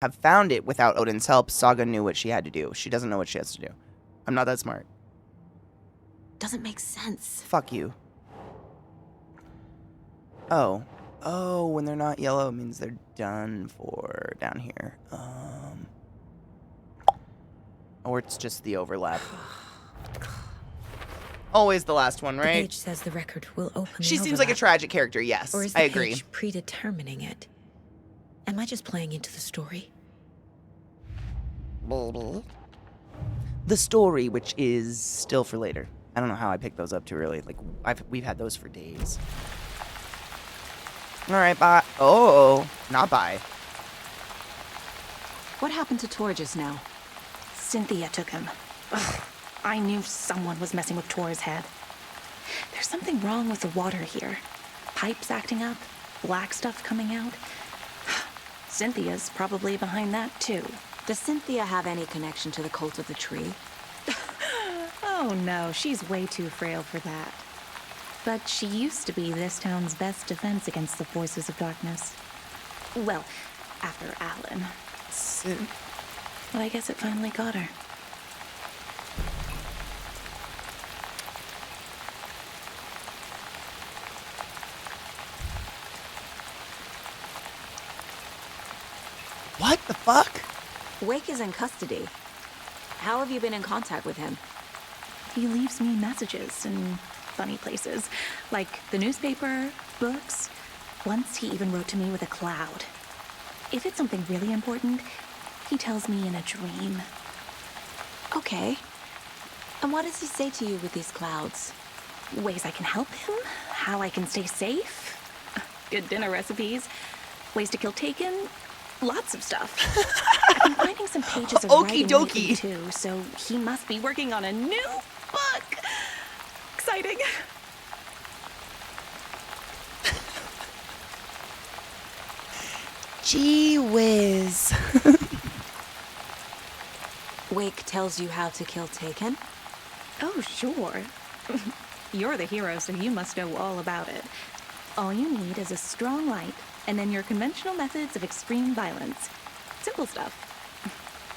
have found it without Odin's help, Saga knew what she had to do. She doesn't know what she has to do. I'm not that smart. Doesn't make sense. Fuck you. Oh. Oh, when they're not yellow, it means they're done for down here. Or it's just the overlap. Always the last one, The right? page says the record will open. She the seems like a overlap. tragic character, yes. Or is I the agree. page predetermining it? Am I just playing into the story? The story, which is still for later. I don't know how I picked those up too early. Like, we've had those for days. Alright, bye. Oh, not bye. What happened to Tor just now? Cynthia took him. Ugh, I knew someone was messing with Tor's head. There's something wrong with the water here. Pipes acting up, black stuff coming out. Cynthia's probably behind that too. Does Cynthia have any connection to the cult of the tree? Oh no, she's way too frail for that. But she used to be this town's best defense against the forces of darkness. Well, after Alan. But I guess it finally got her. What the fuck? Wake is in custody. How have you been in contact with him? He leaves me messages in funny places, like the newspaper, books. Once he even wrote to me with a cloud. If it's something really important, he tells me in a dream. Okay. And what does he say to you with these clouds? Ways I can help him, how I can stay safe, good dinner recipes, ways to kill Taken, lots of stuff. I've been finding some pages of Okie writing dokie. lately too, so he must be working on a new book. Exciting. Gee whiz. Wake tells you how to kill Taken? Oh, sure. You're the hero, so you must know all about it. All you need is a strong light, and then your conventional methods of extreme violence. Simple stuff.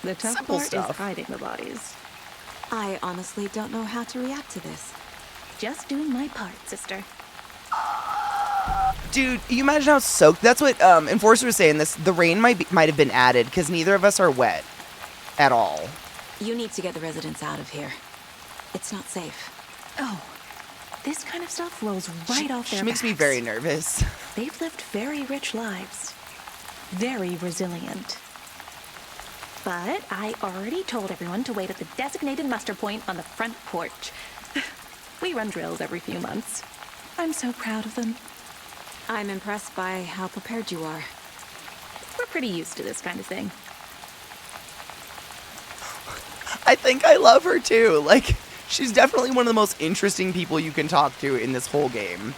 The tough Simple part stuff. is hiding the bodies. I honestly don't know how to react to this. Just doing my part, sister. Dude, you imagine how soaked... That's what Enforcer was saying. The rain might have been added, because neither of us are wet. At all. You need to get the residents out of here. It's not safe. Oh, this kind of stuff rolls right off their She makes me backs. very nervous. They've lived very rich lives. Very resilient. But I already told everyone to wait at the designated muster point on the front porch. We run drills every few months. I'm so proud of them. I'm impressed by how prepared you are. We're pretty used to this kind of thing. I think I love her too. Like, she's definitely one of the most interesting people you can talk to in this whole game.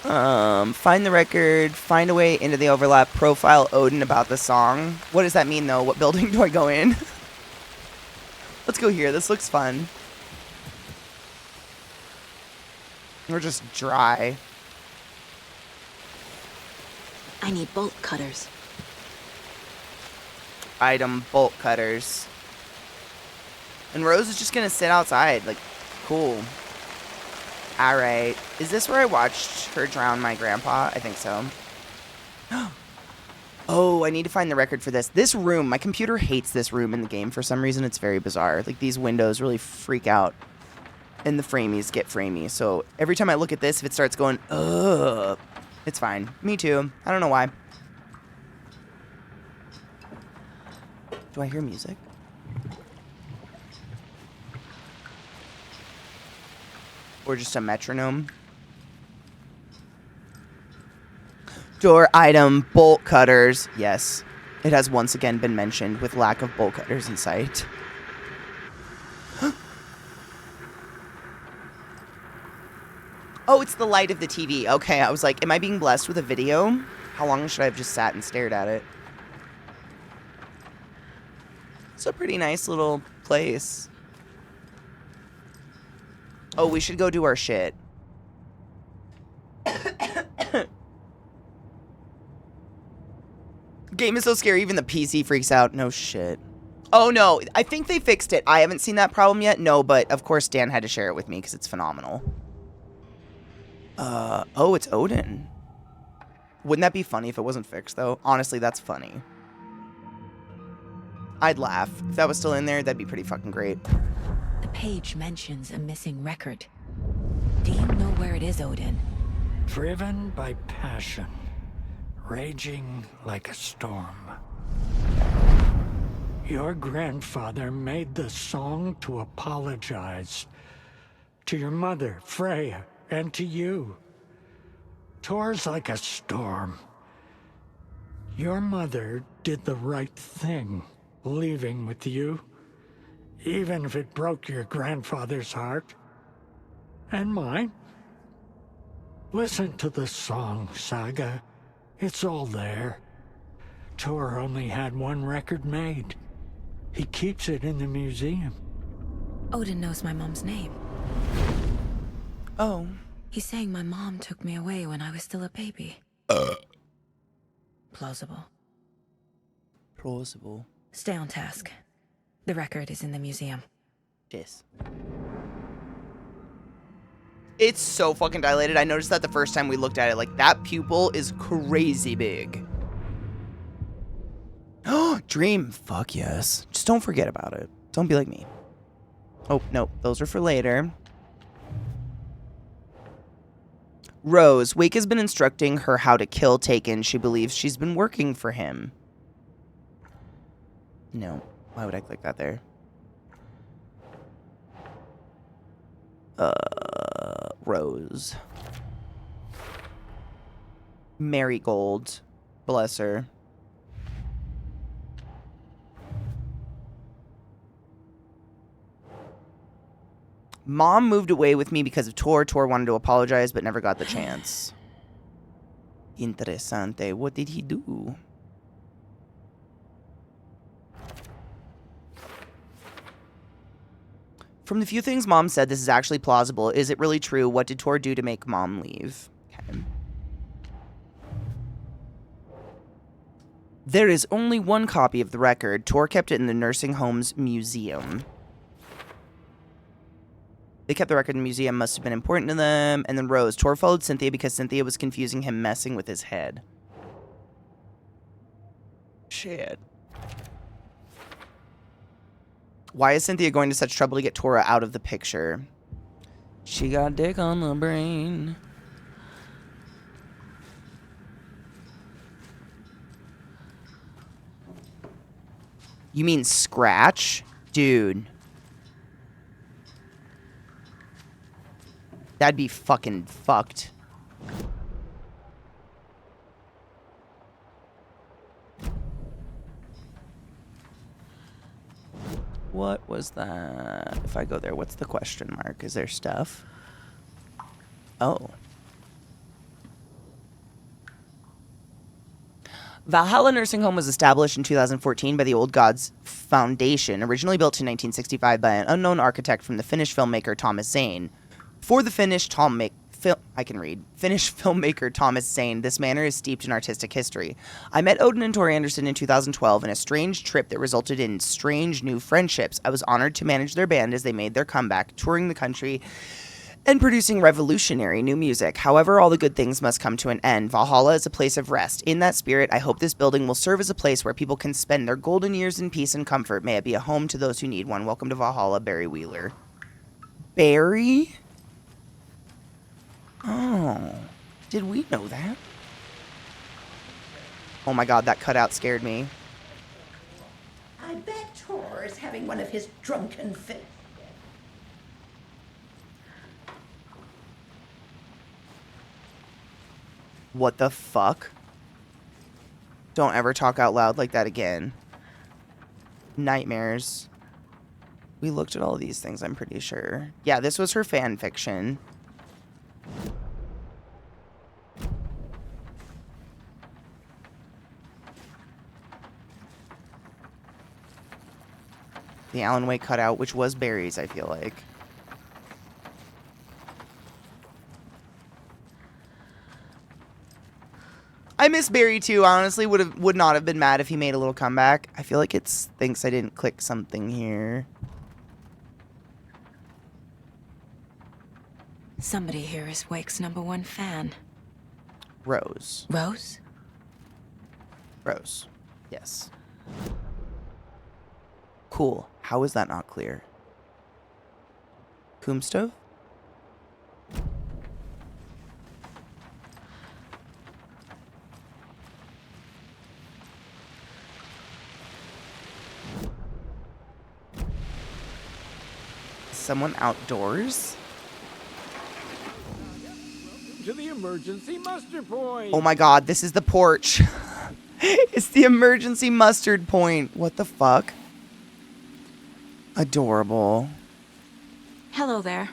Find the record, find a way into the overlap, profile Odin about the song. What does that mean though? What building do I go in? Let's go here. This looks fun. We're just dry. I need bolt cutters. Item bolt cutters. And Rose is just gonna sit outside. Like, cool. Alright. Is this where I watched her drown my grandpa? I think so. Oh, I need to find the record for this. This room, my computer hates this room in the game. For some reason, it's very bizarre. Like, these windows really freak out. And the framies get framey. So, every time I look at this, if it starts going, ugh, it's fine. Me too. I don't know why. Do I hear music? Or just a metronome? Door item, bolt cutters. Yes, it has once again been mentioned with lack of bolt cutters in sight. Oh, it's the light of the TV. Okay, I was like, am I being blessed with a video? How long should I have just sat and stared at it? It's a pretty nice little place. Oh, we should go do our shit. game is so scary, even the PC freaks out. No shit. Oh, no. I think they fixed it. I haven't seen that problem yet. No, but of course Dan had to share it with me because it's phenomenal. Oh, it's Odin. Wouldn't that be funny if it wasn't fixed, though? Honestly, that's funny. I'd laugh. If that was still in there, that'd be pretty fucking great. The page mentions a missing record. Do you know where it is, Odin? Driven by passion, raging like a storm. Your grandfather made the song to apologize to your mother, Freya, and to you. Tor's like a storm. Your mother did the right thing, leaving with you, even if it broke your grandfather's heart. And mine. Listen to the song, Saga. It's all there. Tor only had one record made. He keeps it in the museum. Odin knows my mom's name. Oh. He's saying my mom took me away when I was still a baby. Plausible. Plausible. Stay on task. The record is in the museum. Yes. It's so fucking dilated. I noticed that the first time we looked at it. Like, that pupil is crazy big. Oh, dream. Fuck yes. Just don't forget about it. Don't be like me. Oh, no. Those are for later. Rose. Wake has been instructing her how to kill Taken. She believes she's been working for him. No. Why would I click that there? Rose. Marigold. Bless her. Mom moved away with me because of Tor. Tor wanted to apologize, but never got the chance. Interessante. What did he do? From the few things Mom said, this is actually plausible. Is it really true? What did Tor do to make Mom leave? Okay. There is only one copy of the record. Tor kept it in the nursing home's museum. They kept the record in the museum. Must have been important to them. And then Rose. Tor followed Cynthia because Cynthia was confusing him, messing with his head. Shit. Why is Cynthia going to such trouble to get Tora out of the picture? She got dick on the brain. You mean Scratch? Dude. That'd be fucking fucked. What was that? If I go there, what's the question mark? Is there stuff? Oh. Valhalla Nursing Home was established in 2014 by the Old Gods Foundation, originally built in 1965 by an unknown architect from the Finnish filmmaker Thomas Zane. For the Finnish filmmaker Thomas Zane, this manor is steeped in artistic history. I met Odin and Tor Anderson in 2012 in a strange trip that resulted in strange new friendships. I was honored to manage their band as they made their comeback, touring the country and producing revolutionary new music. However, all the good things must come to an end. Valhalla is a place of rest. In that spirit, I hope this building will serve as a place where people can spend their golden years in peace and comfort. May it be a home to those who need one. Welcome to Valhalla, Barry Wheeler. Barry? Oh, did we know that? Oh my god, that cutout scared me. I bet Tor is having one of his drunken fits. What the fuck? Don't ever talk out loud like that again. Nightmares. We looked at all these things, I'm pretty sure. Yeah, this was her fan fiction. The Alan Wake cutout, which was Barry's, I feel like. I miss Barry too. Honestly, would not have been mad if he made a little comeback. I feel like it thinks I didn't click something here. Somebody here is Wake's #1 fan. Rose. Rose? Rose. Yes. Cool. How is that not clear? Tombstone? Someone outdoors? To the emergency muster point. Oh my god, this is the porch. It's the emergency mustard point. What the fuck? Adorable. Hello there.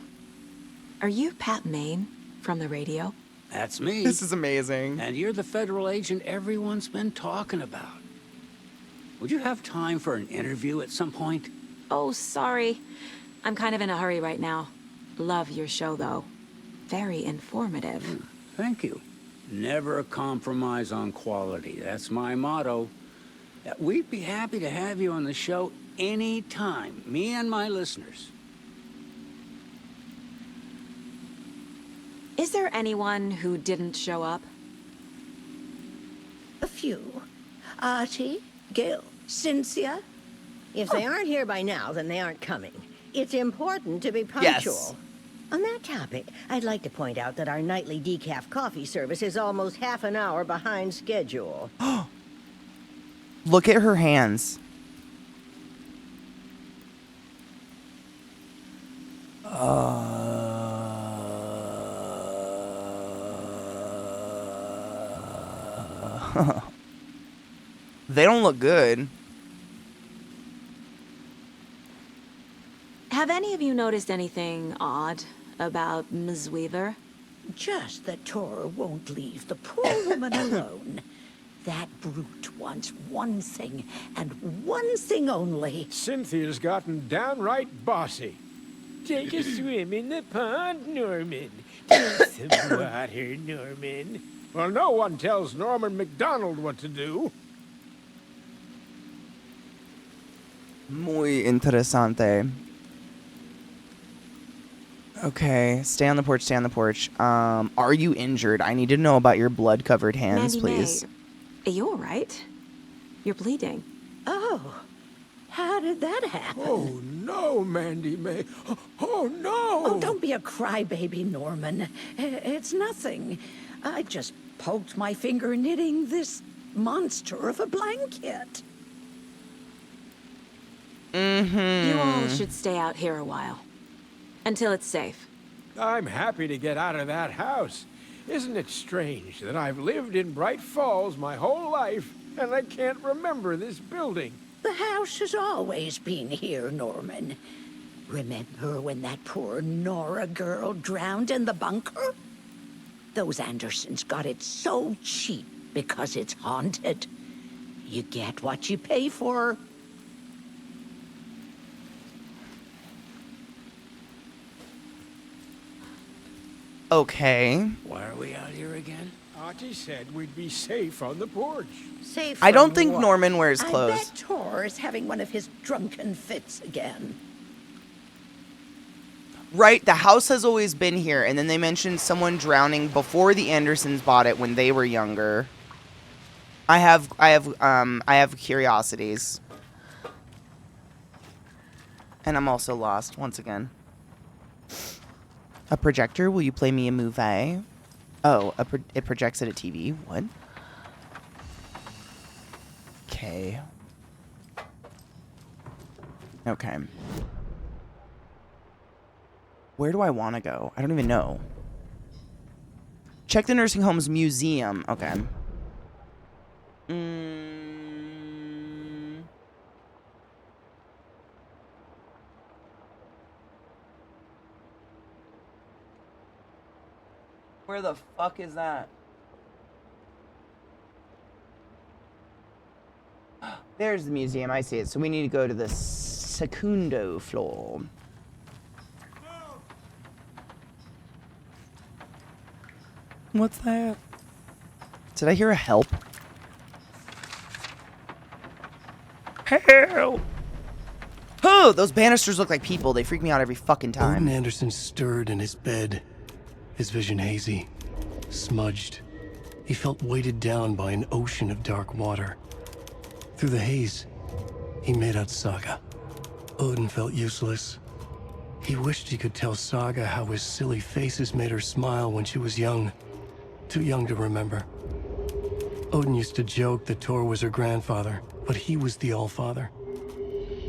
Are you Pat Maine from the radio? That's me. This is amazing. And you're the federal agent everyone's been talking about. Would you have time for an interview at some point? Oh, sorry. I'm kind of in a hurry right now. Love your show, though. Very informative. Thank you. Never compromise on quality. That's my motto. We'd be happy to have you on the show anytime, me and my listeners. Is there anyone who didn't show up? A few. Archie, Gil, Cynthia. If they aren't here by now, then they aren't coming. It's important to be punctual. Yes. On that topic, I'd like to point out that our nightly decaf coffee service is almost half an hour behind schedule. Look at her hands. They don't look good. Have any of you noticed anything odd about Ms. Weaver? Just that Tor won't leave the poor woman alone. That brute wants one thing, and one thing only. Cynthia's gotten downright bossy. Take a swim in the pond, Norman. Drink some water, Norman. Well, no one tells Norman McDonald what to do. Muy interesante. Okay, stay on the porch, stay on the porch. Are you injured? I need to know about your blood-covered hands, Mandy please. May, are you all right? You're bleeding. Oh, how did that happen? Oh, no, Mandy May. Oh, no! Oh, don't be a crybaby, Norman. It's nothing. I just poked my finger knitting this monster of a blanket. You all should stay out here a while. Until it's safe. I'm happy to get out of that house. Isn't it strange that I've lived in Bright Falls my whole life, and I can't remember this building? The house has always been here, Norman. Remember when that poor Nora girl drowned in the bunker? Those Andersons got it so cheap because it's haunted. You get what you pay for. Okay. Why are we out here again? Archie said we'd be safe on the porch. Safe I don't from think what? Norman wears I clothes. bet Tor is having one of his drunken fits again. Right, the house has always been here, and then they mentioned someone drowning before the Andersons bought it when they were younger. I have curiosities. And I'm also lost once again. A projector? Will you play me a movie? Oh, it projects at a TV. What? Okay. Okay. Where do I want to go? I don't even know. Check the nursing home's museum. Okay. Where the fuck is that? There's the museum. I see it. So we need to go to the secundo floor. What's that? Did I hear a help? Help! Oh, those banisters look like people. They freak me out every fucking time. Odin Anderson stirred in his bed, his vision hazy, smudged. He felt weighted down by an ocean of dark water. Through the haze, he made out Saga. Odin felt useless. He wished he could tell Saga how his silly faces made her smile when she was young. Too young to remember. Odin used to joke that Tor was her grandfather, but he was the Allfather.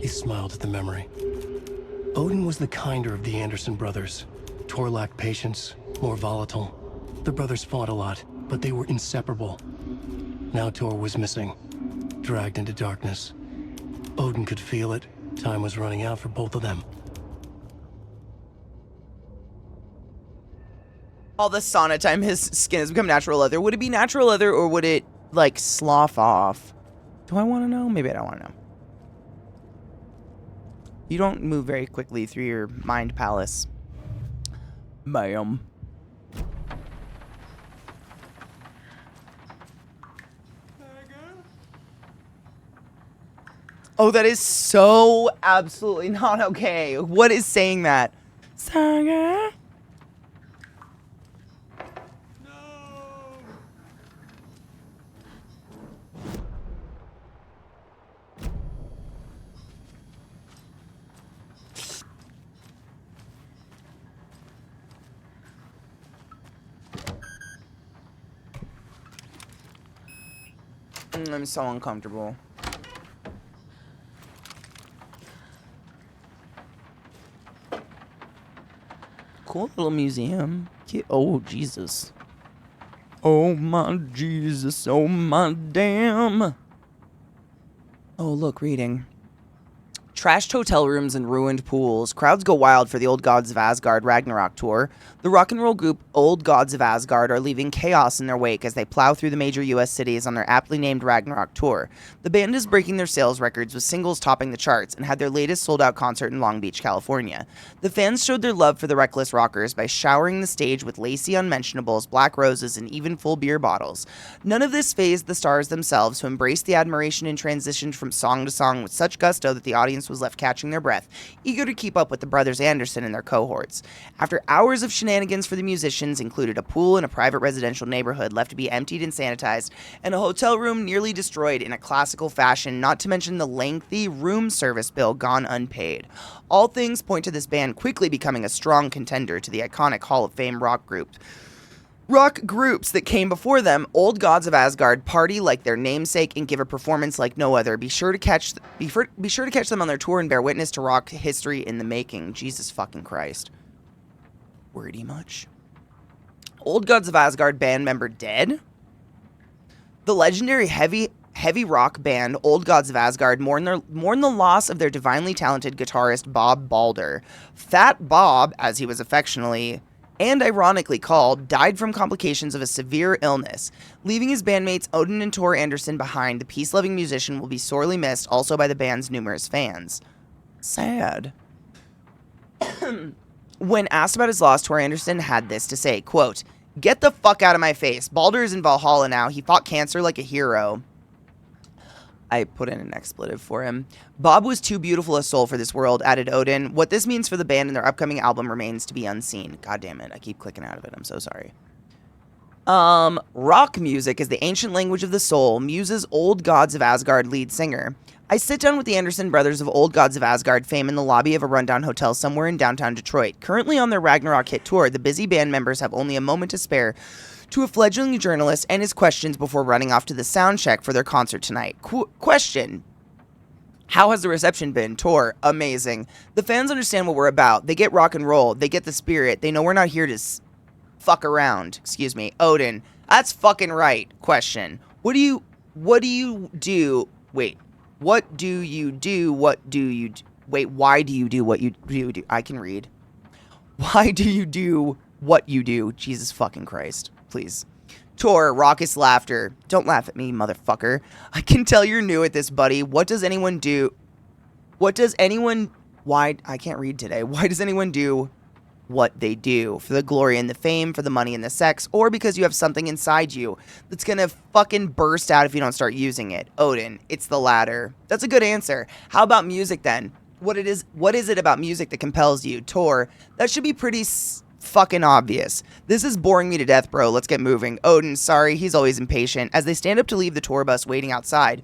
He smiled at the memory. Odin was the kinder of the Anderson brothers. Tor lacked patience, more volatile. The brothers fought a lot, but they were inseparable. Now Tor was missing, dragged into darkness. Odin could feel it. Time was running out for both of them. All the sauna time, his skin has become natural leather. Would it be natural leather or would it, like, slough off? Do I want to know? Maybe I don't want to know. You don't move very quickly through your mind palace. Bam. Oh, that is so absolutely not okay. What is saying that? Saga? I'm so uncomfortable. Cool little museum. Oh, Jesus. Oh, my Jesus. Oh, my damn. Oh, look, reading. Trashed hotel rooms and ruined pools. Crowds go wild for the Old Gods of Asgard Ragnarok tour. The rock and roll group Old Gods of Asgard are leaving chaos in their wake as they plow through the major U.S. cities on their aptly named Ragnarok tour. The band is breaking their sales records with singles topping the charts and had their latest sold-out concert in Long Beach, California. The fans showed their love for the Reckless Rockers by showering the stage with lacy unmentionables, black roses, and even full beer bottles. None of this fazed the stars themselves, who embraced the admiration and transitioned from song to song with such gusto that the audience was left catching their breath, eager to keep up with the brothers Anderson and their cohorts. After hours of shenanigans for the musicians included a pool in a private residential neighborhood left to be emptied and sanitized, and a hotel room nearly destroyed in a classical fashion, not to mention the lengthy room service bill gone unpaid. All things point to this band quickly becoming a strong contender to the iconic Hall of Fame rock groups that came before them. Old Gods of Asgard party like their namesake and give a performance like no other. Be sure to catch them on their tour and bear witness to rock history in the making. Jesus fucking Christ. Wordy much? Old Gods of Asgard band member dead? The legendary heavy rock band Old Gods of Asgard mourn the loss of their divinely talented guitarist Bob Balder. Fat Bob, as he was affectionately and ironically called, died from complications of a severe illness. Leaving his bandmates Odin and Tor Anderson behind, the peace-loving musician will be sorely missed also by the band's numerous fans. Sad. When asked about his loss, Tor Anderson had this to say, quote, "Get the fuck out of my face. Balder is in Valhalla now. He fought cancer like a hero." I put in an expletive for him. "Bob was too beautiful a soul for this world," added Odin. What this means for the band and their upcoming album remains to be unseen. God damn it. I keep clicking out of it. I'm so sorry. Rock music is the ancient language of the soul, Muse's Old Gods of Asgard lead singer. I sit down with the Anderson brothers of Old Gods of Asgard fame in the lobby of a rundown hotel somewhere in downtown Detroit. Currently on their Ragnarok hit tour, the busy band members have only a moment to spare to a fledgling journalist and his questions before running off to the sound check for their concert tonight. Question: how has the reception been? Tor: amazing. The fans understand what we're about. They get rock and roll. They get the spirit. They know we're not here to fuck around. Excuse me. Odin: that's fucking right. Question: what do you do? Wait. What do you do? What do you do? Wait, why do you do what you do? I can read. Why do you do what you do? Jesus fucking Christ. Please. Tor: raucous laughter. Don't laugh at me, motherfucker. I can tell you're new at this, buddy. What does anyone do? Why? I can't read today. Why does anyone do what they do for the glory and the fame, for the money and the sex, or because you have something inside you that's gonna fucking burst out if you don't start using it. Odin, it's the latter. That's a good answer. How about music then? What is it about music that compels you? Tor, that should be pretty fucking obvious. This is boring me to death, bro. Let's get moving. Odin, sorry, he's always impatient. As they stand up to leave the tour bus waiting outside,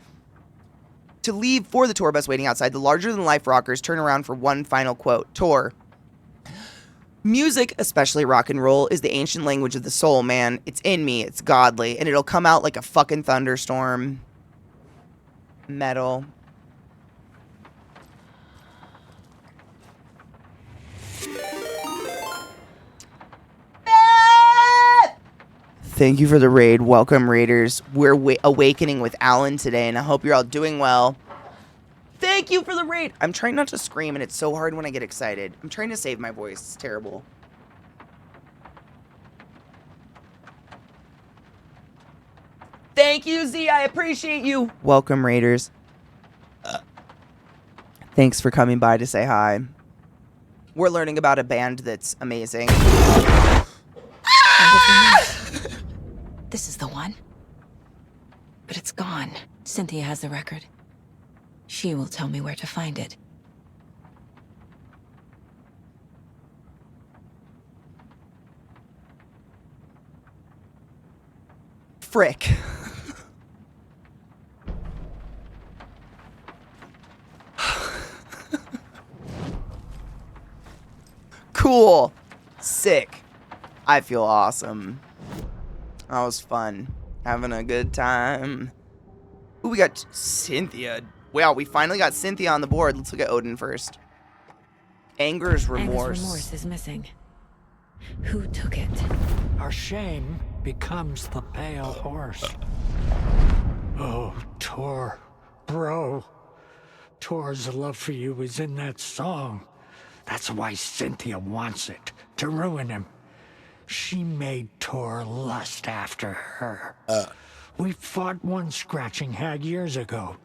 the larger-than-life rockers turn around for one final quote. Tor, music, especially rock and roll, is the ancient language of the soul, man. It's in me, it's godly, and it'll come out like a fucking thunderstorm. Metal. Thank you for the raid. Welcome, raiders. We're awakening with Alan today, and I hope you're all doing well. Thank you for the raid. I'm trying not to scream, and it's so hard when I get excited. I'm trying to save my voice. It's terrible. Thank you, Z. I appreciate you. Welcome, raiders. Thanks for coming by to say hi. We're learning about a band that's amazing. This is the one. But it's gone. Cynthia has the record. She will tell me where to find it. Frick. Cool. Sick. I feel awesome. That was fun. Having a good time. Ooh, we got Cynthia. Wow, we finally got Cynthia on the board. Let's look at Odin first. Anger's remorse. Anger's remorse is missing. Who took it? Our shame becomes the pale horse. Oh, Tor. Bro. Tor's love for you is in that song. That's why Cynthia wants it, to ruin him. She made Tor lust after her. We fought one scratching hag years ago.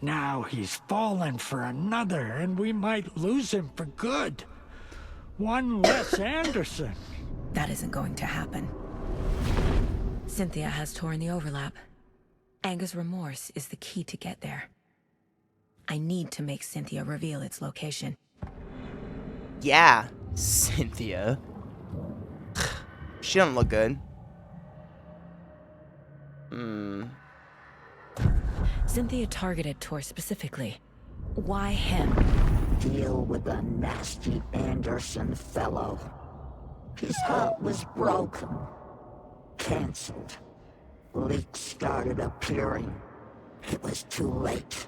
Now he's fallen for another, and we might lose him for good. One less Anderson. That isn't going to happen. Cynthia has Tor in the overlap. Anger's remorse is the key to get there. I need to make Cynthia reveal its location. Yeah, Cynthia. She don't look good. Cynthia targeted Tor specifically. Why him? Deal with the nasty Anderson fellow. His heart was broken. Cancelled. Leaks started appearing. It was too late.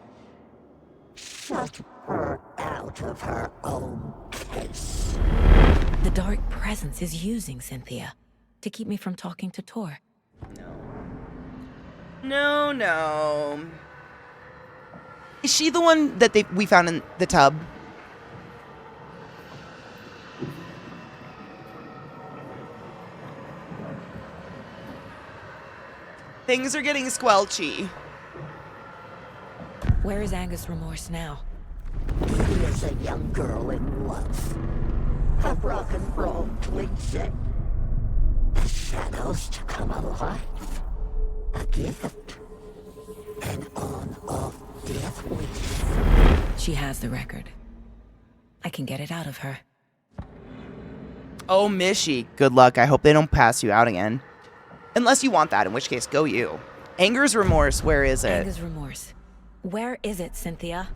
Shut her out of her own case. The dark presence is using Cynthia to keep me from talking to Tor. No. Is she the one that we found in the tub? Things are getting squelchy. Where is Anger's remorse now? He is a young girl in love. A rock and roll twinset. The shadows to come alive. A gift. An on-off death wish. She has the record. I can get it out of her. Oh, Mishy. Good luck. I hope they don't pass you out again. Unless you want that, in which case, go you. Anger's remorse, where is it? Anger's remorse. Where is it, Cynthia?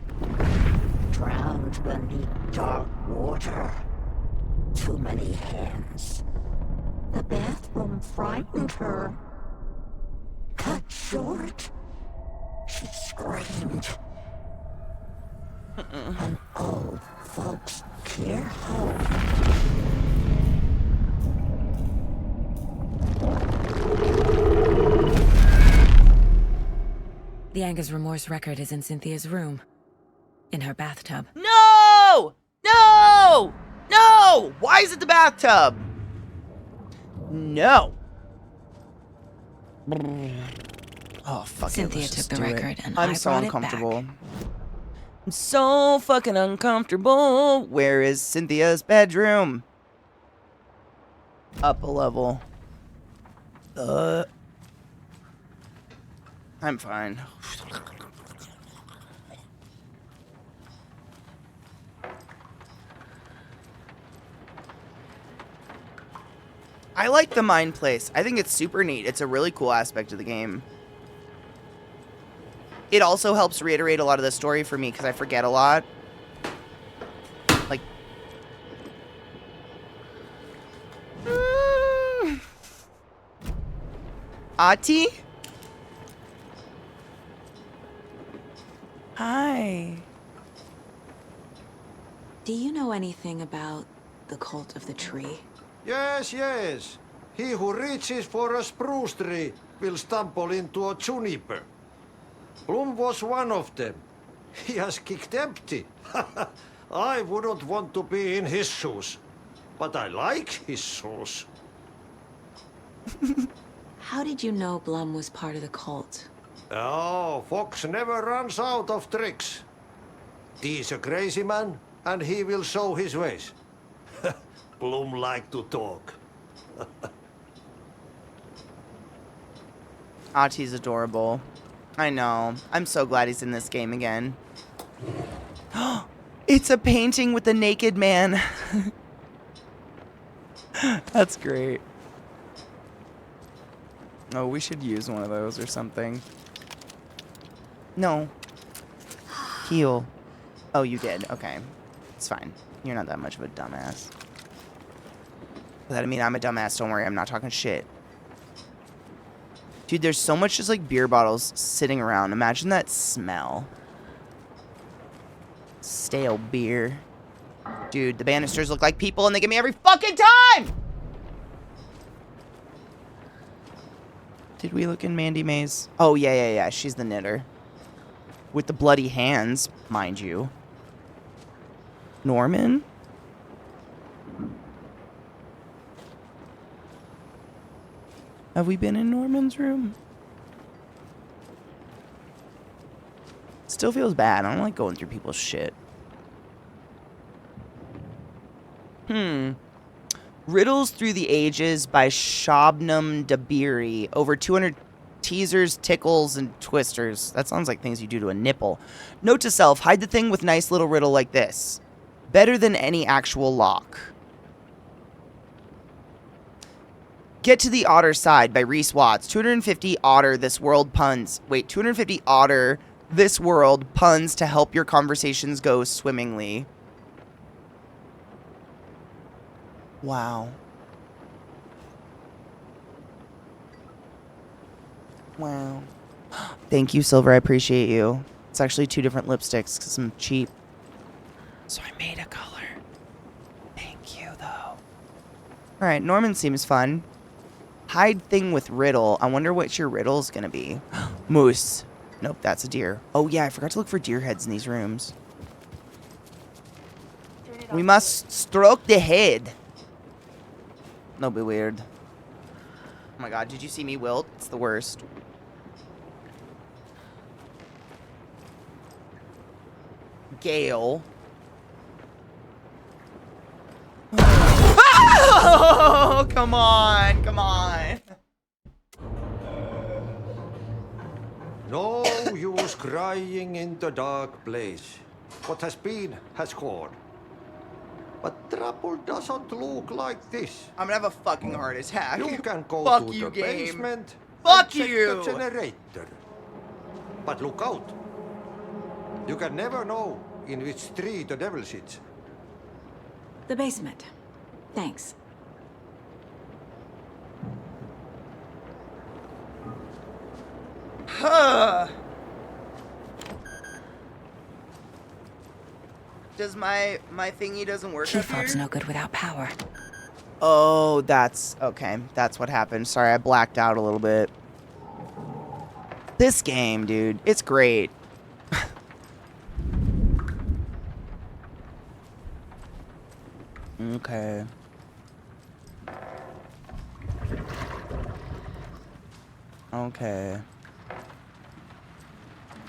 Drowned beneath dark water. Too many hands. The bathroom frightened her. Cut short. She screamed. An old folks care home. The Anger's remorse record is in Cynthia's room. In her bathtub. No! No! No! Why is it the bathtub? No. Oh, fuck Cynthia it. took the record and I'm I so brought uncomfortable. it back. I'm so fucking uncomfortable. Where is Cynthia's bedroom? up a level. I'm fine. I like the mine place. I think it's super neat. It's a really cool aspect of the game. It also helps reiterate a lot of the story for me because I forget a lot. Like... Ati? Hi. Do you know anything about the cult of the tree? Yes, yes. He who reaches for a spruce tree will stumble into a juniper. Bloom was one of them. He has kicked empty. I wouldn't want to be in his shoes. But I like his shoes. How did you know Blum was part of the cult? Oh, Fox never runs out of tricks. He's a crazy man, and he will show his ways. Bloom like to talk. Ati's adorable. I know. I'm so glad he's in this game again. It's a painting with a naked man. That's great. Oh, we should use one of those or something. No. Heal. Oh, you did. Okay. It's fine. You're not that much of a dumbass. That I mean, I'm a dumbass. Don't worry. I'm not talking shit. Dude, there's so much just like beer bottles sitting around. Imagine that smell. Stale beer. Dude, the banisters look like people and they get me every fucking time! Did we look in Mandy Maze? Oh, yeah. She's the knitter. With the bloody hands, mind you. Norman? Have we been in Norman's room? Still feels bad. I don't like going through people's shit. Riddles Through the Ages by Shabnam Dabiri. Over 200 teasers, tickles, and twisters. That sounds like things you do to a nipple. Note to self, hide the thing with nice little riddle like this. Better than any actual lock. Get to the Otter Side by Reese Watts. 250 Otter This World puns. Wait, 250 Otter This World puns to help your conversations go swimmingly. Wow. Wow. Thank you, Silver. I appreciate you. It's actually 2 different lipsticks because I'm cheap. So I made a color. Thank you, though. Alright, Norman seems fun. Hide thing with riddle. I wonder what your riddle's gonna be. Moose. Nope, that's a deer. Oh, yeah, I forgot to look for deer heads in these rooms. We must stroke the head. That'll be weird. Oh my god, did you see me wilt? It's the worst. Gale. Oh, come on, come on. No use crying in the dark place. What has been has gone. But trouble doesn't look like this. I'm gonna have a fucking heart attack. You can go Fuck to you, the game. basement Fuck and check you. the generator. But look out. You can never know in which tree the devil sits. The basement. Thanks. Huh. Does my thingy doesn't work Key up fob's here? no good without power. Oh, that's okay. That's what happened. Sorry, I blacked out a little bit. This game, dude, it's great. Okay. Okay.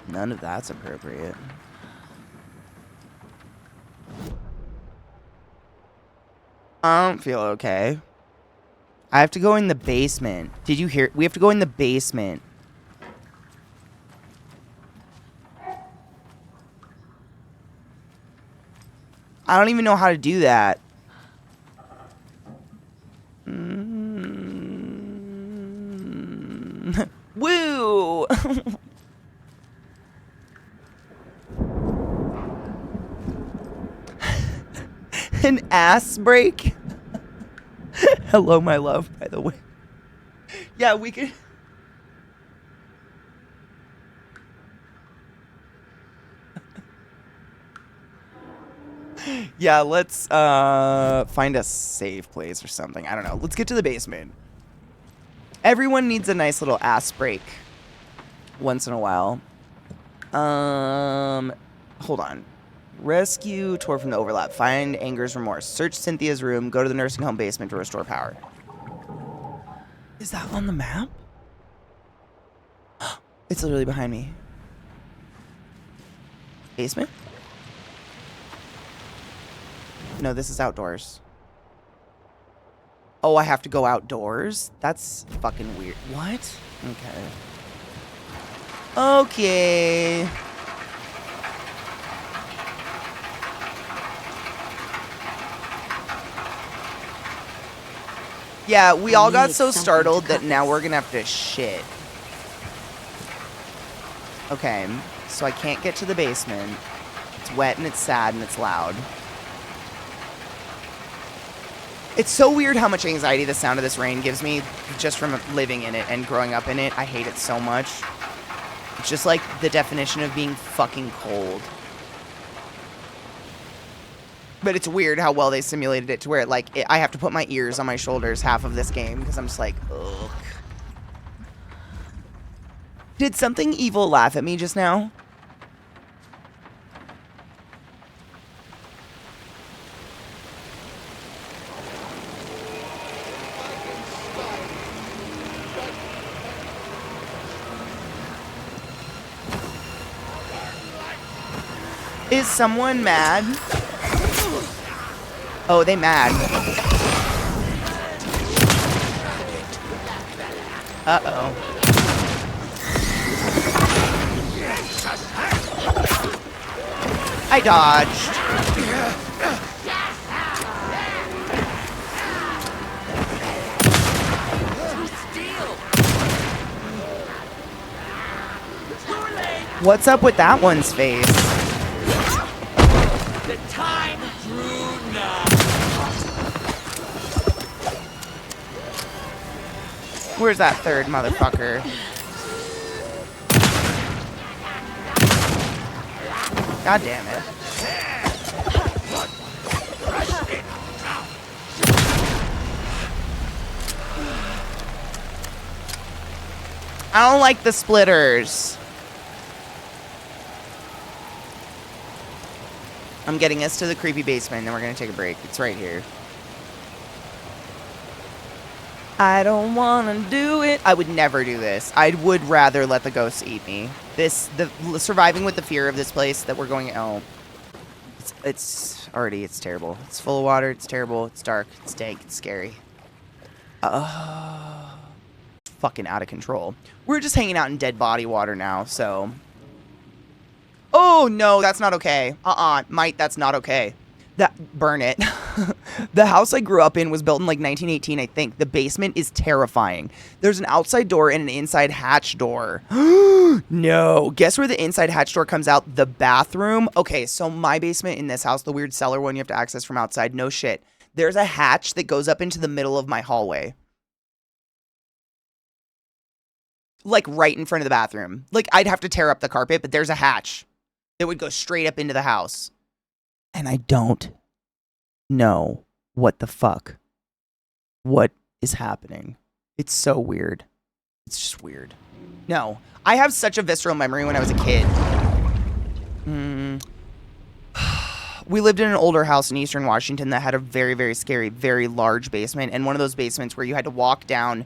None of that's appropriate. I don't feel okay. I have to go in the basement. Did you hear? We have to go in the basement. I don't even know how to do that. Woo! An ass break? Hello, my love, by the way. Yeah, we could... Yeah, let's find a safe place or something. I don't know. Let's get to the basement. Everyone needs a nice little ass break once in a while. Hold on. Rescue Tor from the overlap. Find Anger's remorse. Search Cynthia's room. Go to the nursing home basement to restore power. Is that on the map? It's literally behind me. Basement? No, this is outdoors. Oh, I have to go outdoors? That's fucking weird. What? Okay. Okay. Yeah, we all got so startled that now we're gonna have to shit. Okay, so I can't get to the basement. It's wet and it's sad and it's loud. It's so weird how much anxiety the sound of this rain gives me just from living in it and growing up in it. I hate it so much. It's just like the definition of being fucking cold. But it's weird how well they simulated it to where, like, I have to put my ears on my shoulders half of this game because I'm just like, ugh. Did something evil laugh at me just now? Is someone mad? Oh, they mad. Uh-oh. I dodged. What's up with that one's face? The time drew nigh. Where's that third motherfucker? God damn it. I don't like the splitters. I'm getting us to the creepy basement, and then we're going to take a break. It's right here. I don't want to do it. I would never do this. I would rather let the ghosts eat me. The surviving with the fear of this place that we're going... Oh. It's terrible. It's full of water. It's terrible. It's dark. It's dank. It's scary. Fucking out of control. We're just hanging out in dead body water now, so... Oh, no, that's not okay. Mike, that's not okay. Burn it. The house I grew up in was built in like 1918, I think. The basement is terrifying. There's an outside door and an inside hatch door. No. Guess where the inside hatch door comes out? The bathroom. Okay, so my basement in this house, the weird cellar one you have to access from outside. No shit. There's a hatch that goes up into the middle of my hallway. Like right in front of the bathroom. Like I'd have to tear up the carpet, but there's a hatch that would go straight up into the house. And I don't know what the fuck. What is happening? It's so weird. It's just weird. No. I have such a visceral memory when I was a kid. We lived in an older house in Eastern Washington that had a very, very scary, very large basement. And one of those basements where you had to walk down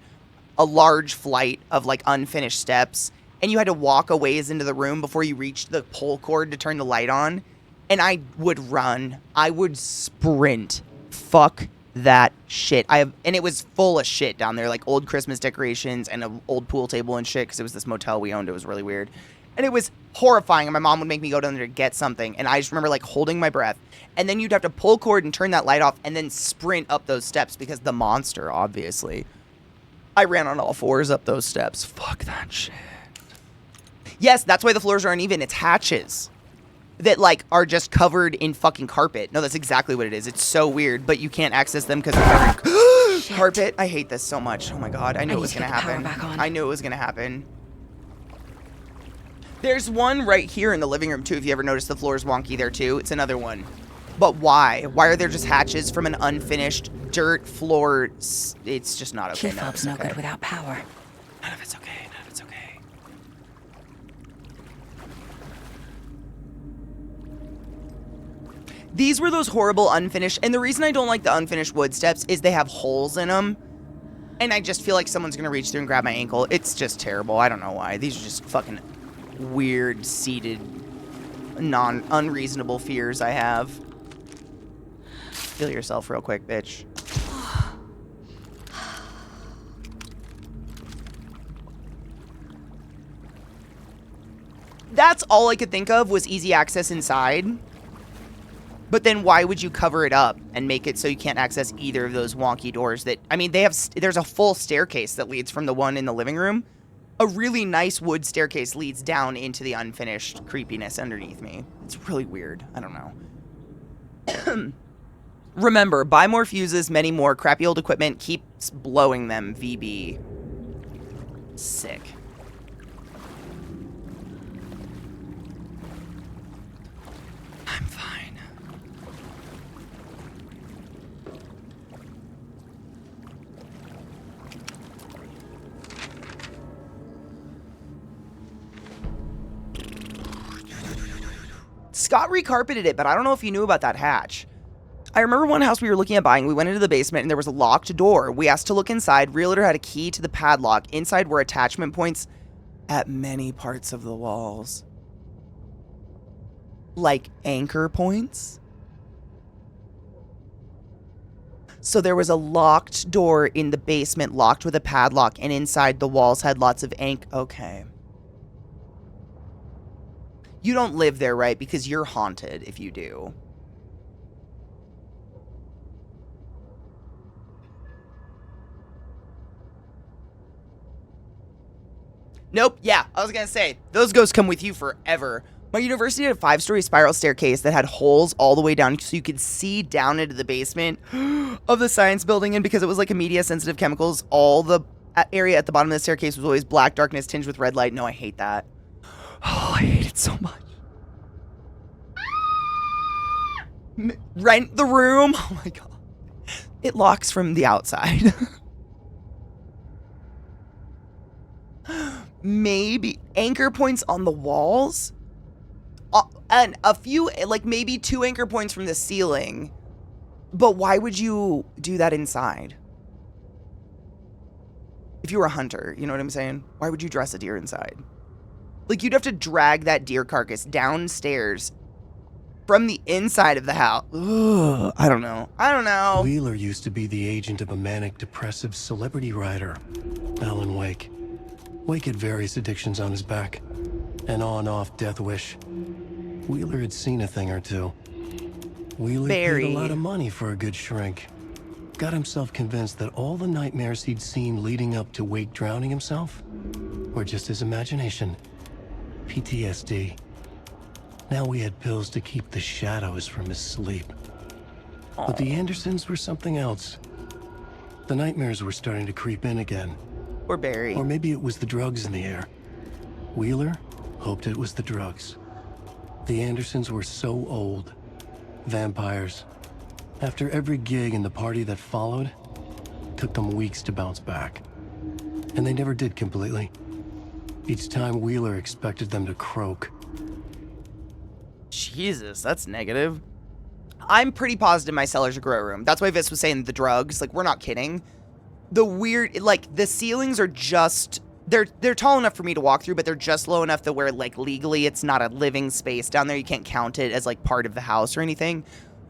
a large flight of like unfinished steps. And you had to walk a ways into the room before you reached the pull cord to turn the light on. And I would run. I would sprint. Fuck that shit. And it was full of shit down there, like old Christmas decorations and an old pool table and shit, because it was this motel we owned. It was really weird. And it was horrifying, and my mom would make me go down there to get something, and I just remember, like, holding my breath, and then you'd have to pull cord and turn that light off, and then sprint up those steps, because the monster, obviously. I ran on all fours up those steps. Fuck that shit. Yes, that's why the floors are uneven. It's hatches that, like, are just covered in fucking carpet. No, that's exactly what it is. It's so weird, but you can't access them because they're covered in carpet. I hate this so much. Oh my god, I knew it was gonna happen. I knew it was gonna happen. There's one right here in the living room, too, if you ever notice the floor's wonky there, too. It's another one. But why? Why are there just hatches from an unfinished dirt floor? It's just not okay. Key fob's no good without power. None of it's okay. None of it's okay. These were those horrible unfinished... And the reason I don't like the unfinished wood steps is they have holes in them. And I just feel like someone's going to reach through and grab my ankle. It's just terrible. I don't know why. These are just fucking... weird, seated, unreasonable fears I have. Feel yourself real quick, bitch. That's all I could think of was easy access inside. But then why would you cover it up and make it so you can't access either of those wonky doors that... I mean, there's a full staircase that leads from the one in the living room. A really nice wood staircase leads down into the unfinished creepiness underneath me. It's really weird. I don't know. Remember, buy more fuses, many more. Crappy old equipment keeps blowing them, VB. Sick. I'm fine. Scott recarpeted it, but I don't know if you knew about that hatch. I remember one house we were looking at buying, we went into the basement and there was a locked door. We asked to look inside. Realtor had a key to the padlock. Inside were attachment points at many parts of the walls. Like anchor points? So there was a locked door in the basement, locked with a padlock, and inside the walls had lots of okay. You don't live there, right? Because you're haunted if you do. Nope. Yeah, I was going to say, those ghosts come with you forever. My university had a 5-story spiral staircase that had holes all the way down so you could see down into the basement of the science building. And because it was like a media-sensitive chemicals, all the area at the bottom of the staircase was always black darkness tinged with red light. No, I hate that. Oh, I hate it so much. Rent the room. Oh my god. It locks from the outside. Maybe anchor points on the walls. And a few, like maybe 2 anchor points from the ceiling. But why would you do that inside? If you were a hunter, you know what I'm saying? Why would you dress a deer inside? Like, you'd have to drag that deer carcass downstairs from the inside of the house. Ugh, I don't know. Wheeler used to be the agent of a manic-depressive celebrity writer, Alan Wake. Wake had various addictions on his back. An on-off death wish. Wheeler had seen a thing or two. Wheeler paid a lot of money for a good shrink. Got himself convinced that all the nightmares he'd seen leading up to Wake drowning himself were just his imagination. PTSD. Now we had pills to keep the shadows from his sleep. But the Andersons were something else. The nightmares were starting to creep in again. Or Barry. Or maybe it was the drugs in the air. Wheeler hoped it was the drugs. The Andersons were so old. Vampires. After every gig and the party that followed, it took them weeks to bounce back. And they never did completely. Each time Wheeler expected them to croak. Jesus, that's negative. I'm pretty positive my cellar's a grow room. That's why Vis was saying the drugs. Like, we're not kidding. The weird, like, the ceilings are just... They're tall enough for me to walk through, but they're just low enough that where, like, legally it's not a living space down there. You can't count it as, like, part of the house or anything.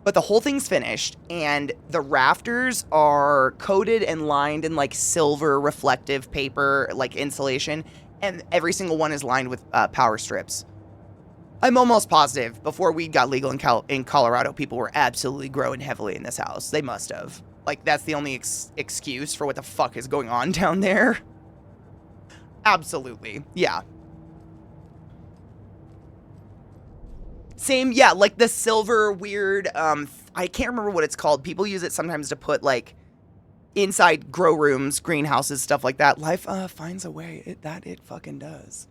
But the whole thing's finished, and the rafters are coated and lined in like silver reflective paper, like insulation, and every single one is lined with power strips. I'm almost positive before weed got legal in Colorado, people were absolutely growing heavily in this house. They must have. Like, that's the only excuse for what the fuck is going on down there. Absolutely. Yeah. Same, yeah, like the silver weird, I can't remember what it's called. People use it sometimes to put, like, inside grow rooms, greenhouses, stuff like that. Life finds a way. It fucking does.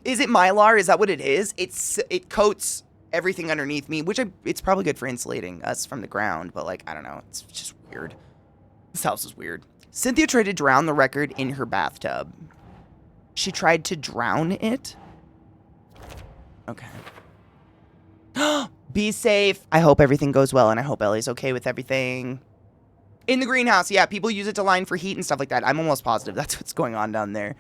Is it Mylar? Is that what it is? It coats everything underneath me, which it's probably good for insulating us from the ground, but, like, I don't know. It's just weird. This house is weird. Cynthia tried to drown the record in her bathtub. She tried to drown it? Okay. Be safe. I hope everything goes well, and I hope Ellie's okay with everything. In the greenhouse, yeah, people use it to line for heat and stuff like that. I'm almost positive that's what's going on down there.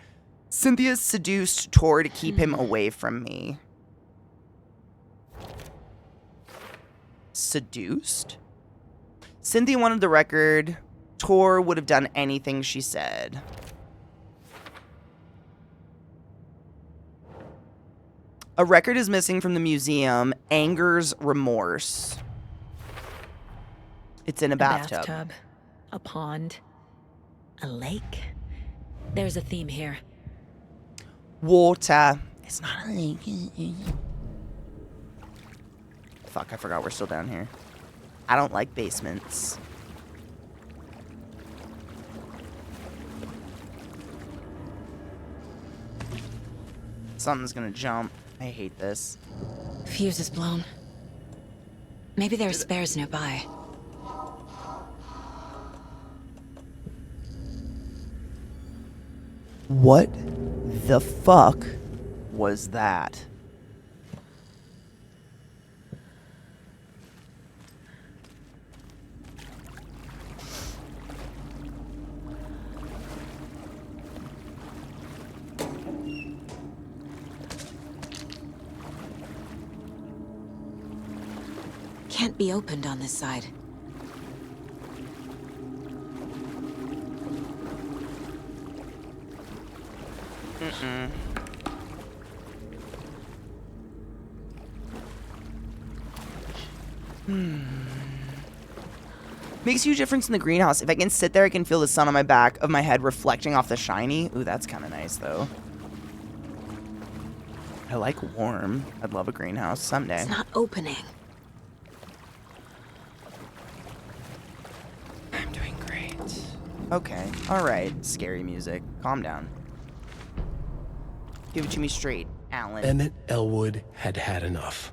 Cynthia seduced Tor to keep him away from me. Seduced? Cynthia wanted the record. Tor would have done anything she said. A record is missing from the museum. Angers remorse. It's in a bathtub. A pond. A lake. There's a theme here. Water. It's not a lake. Fuck, I forgot we're still down here. I don't like basements. Something's gonna jump. I hate this. Fuse is blown. Maybe there are spares nearby. What the fuck was that? Can't be opened on this side. Makes a huge difference in the greenhouse. If I can sit there, I can feel the sun on my back of my head reflecting off the shiny. Ooh, that's kind of nice, though. I like warm. I'd love a greenhouse someday. It's not opening. I'm doing great. Okay, alright. Scary music. Calm down. Give it to me straight, Alan. Emmett Elwood had had enough.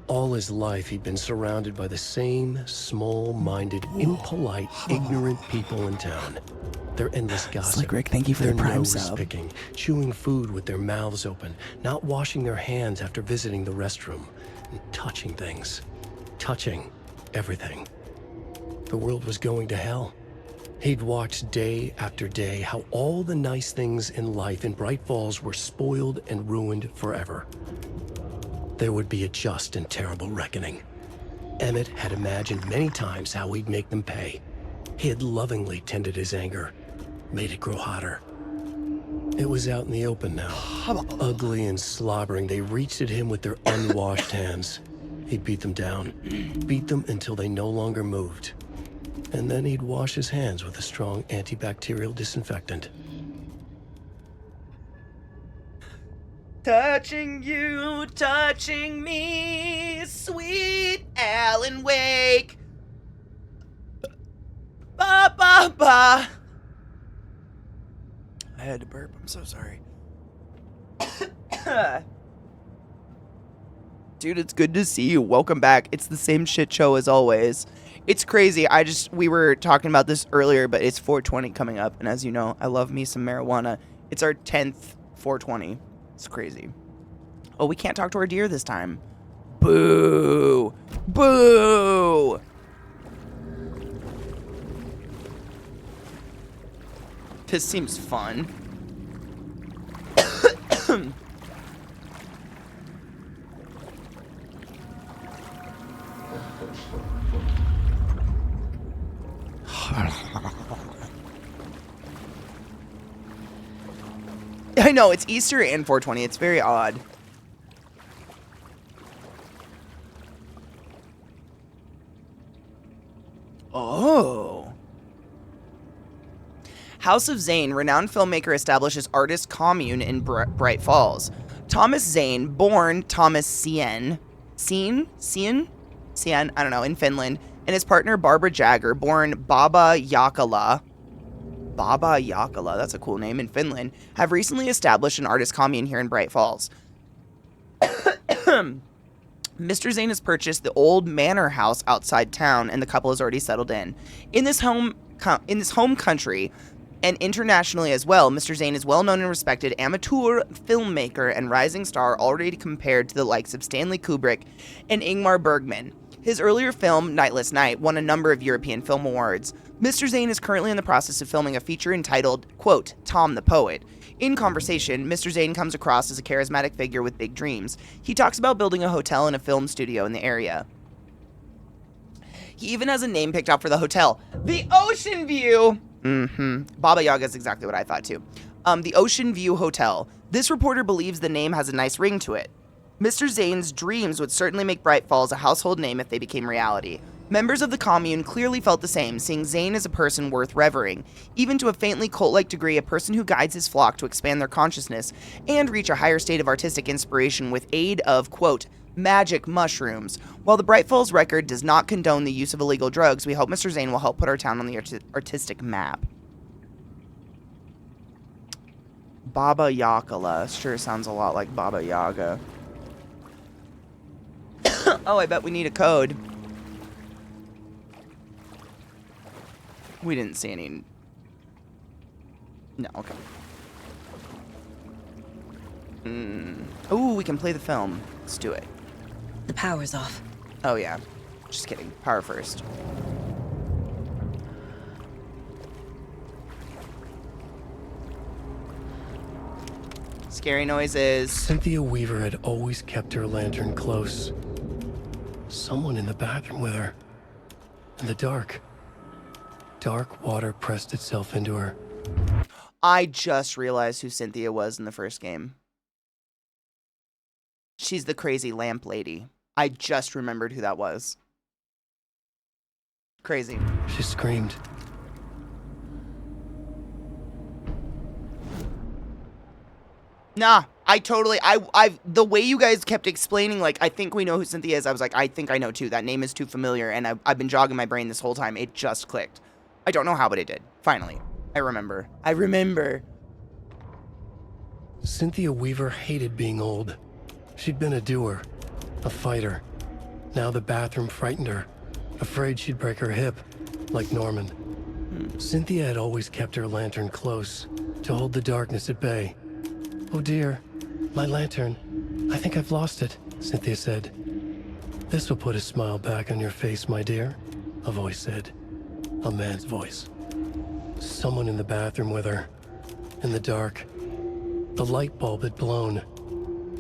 All his life, he'd been surrounded by the same small-minded, impolite, ignorant people in town. Their endless gossip, Slick Rick, thank you for their the prime nose sub. picking, chewing food with their mouths open, not washing their hands after visiting the restroom, and touching things. Touching everything. The world was going to hell. He'd watched day after day how all the nice things in life in Bright Falls were spoiled and ruined forever. There would be a just and terrible reckoning. Emmett had imagined many times how he'd make them pay. He had lovingly tended his anger, made it grow hotter. It was out in the open now. Ugly and slobbering, they reached at him with their unwashed hands. He'd beat them down, beat them until they no longer moved. And then he'd wash his hands with a strong antibacterial disinfectant. Touching you, touching me, sweet Alan Wake. Ba ba ba. I had to burp. I'm so sorry. Dude, it's good to see you. Welcome back. It's the same shit show as always. It's crazy. We were talking about this earlier, but it's 420 coming up. And as you know, I love me some marijuana. It's our 10th 420. It's crazy. Oh, we can't talk to our deer this time. Boo. Boo. This seems fun. I know, it's Easter and 420. It's very odd. Oh. House of Zane, renowned filmmaker, establishes artist commune in Bright Falls. Thomas Zane, born Thomas Sien, I don't know, in Finland, and his partner Barbara Jagger, born Baba Jakala, that's a cool name, in Finland, have recently established an artist commune here in Bright Falls. Mr. Zane has purchased the old manor house outside town, and the couple has already settled in. In this home country, and internationally as well, Mr. Zane is well known and respected amateur filmmaker and rising star, already compared to the likes of Stanley Kubrick and Ingmar Bergman. His earlier film, Nightless Night, won a number of European Film Awards. Mr. Zane is currently in the process of filming a feature entitled, quote, Tom the Poet. In conversation, Mr. Zane comes across as a charismatic figure with big dreams. He talks about building a hotel and a film studio in the area. He even has a name picked out for the hotel. The Ocean View! Baba Yaga is exactly what I thought too. The Ocean View Hotel. This reporter believes the name has a nice ring to it. Mr. Zane's dreams would certainly make Bright Falls a household name if they became reality. Members of the commune clearly felt the same, seeing Zane as a person worth revering, even to a faintly cult-like degree, a person who guides his flock to expand their consciousness and reach a higher state of artistic inspiration with aid of, quote, magic mushrooms. While the Bright Falls Record does not condone the use of illegal drugs, we hope Mr. Zane will help put our town on the artistic map. Baba Yakala sure sounds a lot like Baba Yaga. Oh, I bet we need a code. We didn't see any. No, okay. Ooh, we can play the film. Let's do it. The power's off. Oh, yeah. Just kidding. Power first. Scary noises. Cynthia Weaver had always kept her lantern close. Someone in the bathroom with her. In the dark. Dark water pressed itself into her. I just realized who Cynthia was in the first game. She's the crazy lamp lady. I just remembered who that was. Crazy. She screamed. Nah, the way you guys kept explaining, like, I think we know who Cynthia is, I was like, I think I know too. That name is too familiar, and I've been jogging my brain this whole time. It just clicked. I don't know how, but it did. Finally. I remember. Cynthia Weaver hated being old. She'd been a doer, a fighter. Now the bathroom frightened her, afraid she'd break her hip, like Norman. Cynthia had always kept her lantern close, to hold the darkness at bay. Oh dear, my lantern. I think I've lost it, Cynthia said. This will put a smile back on your face, my dear, a voice said. A man's voice. Someone in the bathroom with her. In the dark. The light bulb had blown.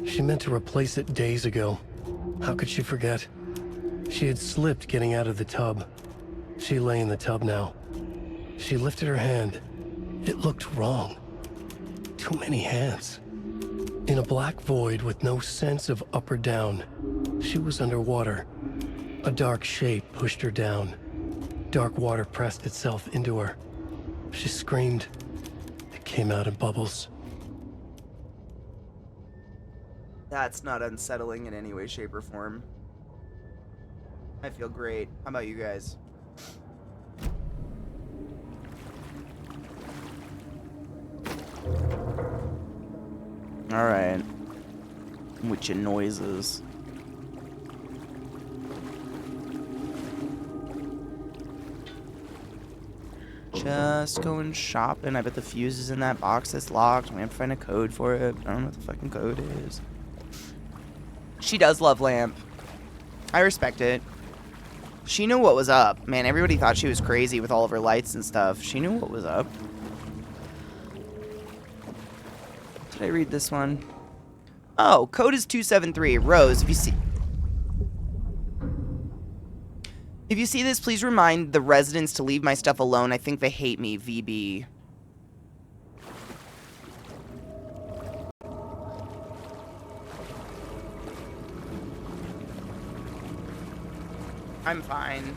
She meant to replace it days ago. How could she forget? She had slipped getting out of the tub. She lay in the tub now. She lifted her hand. It looked wrong. Too many hands. In a black void with no sense of up or down, she was underwater. A dark shape pushed her down. Dark water pressed itself into her. She screamed. It came out in bubbles. That's not unsettling in any way, shape, or form. I feel great. How about you guys? Alright. With your noises. Just going shopping. I bet the fuse is in that box that's locked. We have to find a code for it. I don't know what the fucking code is. She does love lamp. I respect it. She knew what was up. Man, everybody thought she was crazy with all of her lights and stuff. She knew what was up. Did I read this one? Oh, code is 273. Rose, if you see... If you see this, please remind the residents to leave my stuff alone. I think they hate me, VB. I'm fine.